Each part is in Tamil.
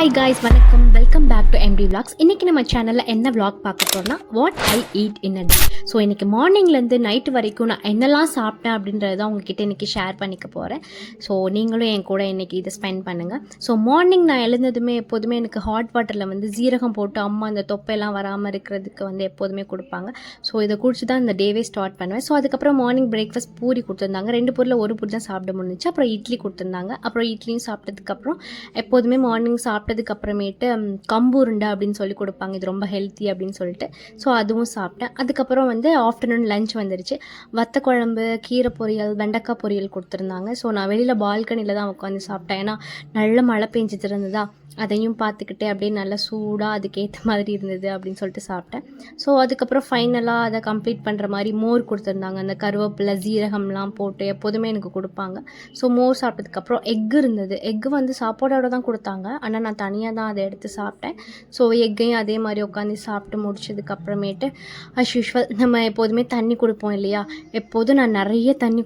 ஹாய் காய்ஸ், வணக்கம். Welcome back to MD vlogs. இன்றைக்கி நம்ம சேனலில் என்ன விளாக் பார்க்க போகிறோம்னா what I eat in a day. So இன்றைக்கி மார்னிங்லேருந்து நைட்டு வரைக்கும் நான் என்னெல்லாம் சாப்பிட்டேன் அப்படின்றத உங்ககிட்ட இன்றைக்கி ஷேர் பண்ணிக்க போகிறேன். ஸோ நீங்களும் என் கூட இன்றைக்கி இதை ஸ்பெண்ட் பண்ணுங்கள். ஸோ மார்னிங் நான் எழுந்ததுமே எப்போதுமே எனக்கு ஹாட் வாட்டரில் வந்து ஜீரகம் போட்டு அம்மா அந்த தொப்பையெல்லாம் வராமல் இருக்கிறதுக்கு வந்து எப்போதுமே கொடுப்பாங்க. ஸோ இதை குடிச்சு தான் இந்த டேவே ஸ்டார்ட் பண்ணுவேன். ஸோ அதுக்கப்புறம் மார்னிங் பிரேக்ஃபாஸ்ட் பூரி கொடுத்துருந்தாங்க. 2 பூரில் 1 பூரி தான் சாப்பிட முடிஞ்சிச்சு. அப்புறம் இட்லி கொடுத்துருந்தாங்க. அப்புறம் இட்லியும் சாப்பிட்டதுக்கப்புறம் எப்போதுமே மார்னிங் சாப்பிட்டதுக்கு அப்புறமேட்டு கம்பு உருண்டை அப்படின்னு சொல்லி கொடுப்பாங்க. இது ரொம்ப ஹெல்த்தி அப்படின்னு சொல்லிட்டு ஸோ அதுவும் சாப்பிட்டேன். அதுக்கப்புறம் வந்து ஆஃப்டர்நூன் லஞ்ச் வந்துருச்சு. வத்த குழம்பு, கீரை பொரியல், வெண்டைக்காய் பொரியல் கொடுத்துருந்தாங்க. ஸோ நான் வெளியில் பால்கனியில் தான் உட்காந்து சாப்பிட்டேன். ஏன்னா நல்ல மழை பெஞ்சிட்டு இருந்ததா, அதையும் பார்த்துக்கிட்டே அப்படியே நல்லா சூடாக அதுக்கேற்ற மாதிரி இருந்தது அப்படின்னு சொல்லிட்டு சாப்பிட்டேன். ஸோ அதுக்கப்புறம் ஃபைனலாக அதை கம்ப்ளீட் பண்ணுற மாதிரி மோர் கொடுத்துருந்தாங்க. அந்த கருவேப்பிலை ஜீரகம்லாம் போட்டு எப்போதுமே எனக்கு கொடுப்பாங்க. ஸோ மோர் சாப்பிட்டதுக்கப்புறம் எக் இருந்தது. எக்கு வந்து சாப்பாடோட தான் கொடுத்தாங்க. ஆனால் நான் தனியாக தான் அதை எடுத்து சாப்பிட்டேன். ஸோ எக்கையும் அதே மாதிரி உட்காந்து சாப்பிட்டு முடிச்சதுக்கப்புறமேட்டு அஸ் யூஷுவல் நம்ம எப்போதுமே தண்ணி கொடுப்போம் இல்லையா, எப்போதும் நான் நிறைய தண்ணி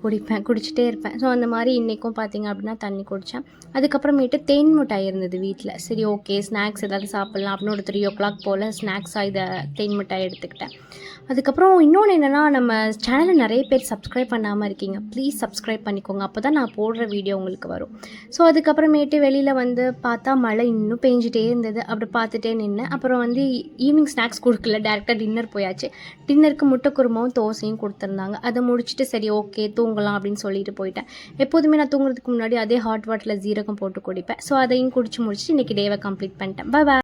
குடிச்சிட்டே இருப்பேன். ஸோ அந்த மாதிரி இன்றைக்கும் பார்த்திங்க அப்படின்னா தண்ணி குடித்தேன். அதுக்கப்புறமேட்டு தேன் மிட்டாய் இருந்தது வீட்டில். சரி ஓகே, ஸ்நாக்ஸ் ஏதாவது சாப்பிட்லாம் அப்படின்னு ஒரு 3 o'clock போல் ஸ்நாக்ஸாக இதை தேன் மிட்டாய் எடுத்துக்கிட்டேன். அதுக்கப்புறம் இன்னொன்று என்னென்னா, நம்ம சேனலை நிறைய பேர் சப்ஸ்கிரைப் பண்ணாமல் இருக்கீங்க. ப்ளீஸ் சப்ஸ்கிரைப் பண்ணிக்கோங்க, அப்போ தான் நான் போடுற வீடியோ உங்களுக்கு வரும். ஸோ அதுக்கப்புறமேட்டு வெளியில் வந்து பார்த்தா மழை இன்னும் பெஞ்சிட்டே இருந்தது. அப்படி பார்த்துட்டே நின்னேன். அப்புறம் வந்து ஈவினிங் ஸ்நாக்ஸ் கொடுக்கல, டேரெக்டாக டின்னர் போயாச்சு. டின்னருக்கு முட்டை குருமாவும் தோசையும் கொடுத்துருந்தாங்க. அதை முடிச்சுட்டு சரி ஓகே தூங்கலாம் அப்படின்னு சொல்லிட்டு போயிட்டேன். எப்போதுமே நான் தூங்குறதுக்கு முன்னாடி அதே ஹாட் வாட்டரில் ஜீரகம் போட்டு குடிப்பேன். ஸோ அதையும் குடிச்சு முடிச்சுட்டு இன்றைக்கி டேவை கம்ப்ளீட் பண்ணிட்டேன். Bye bye.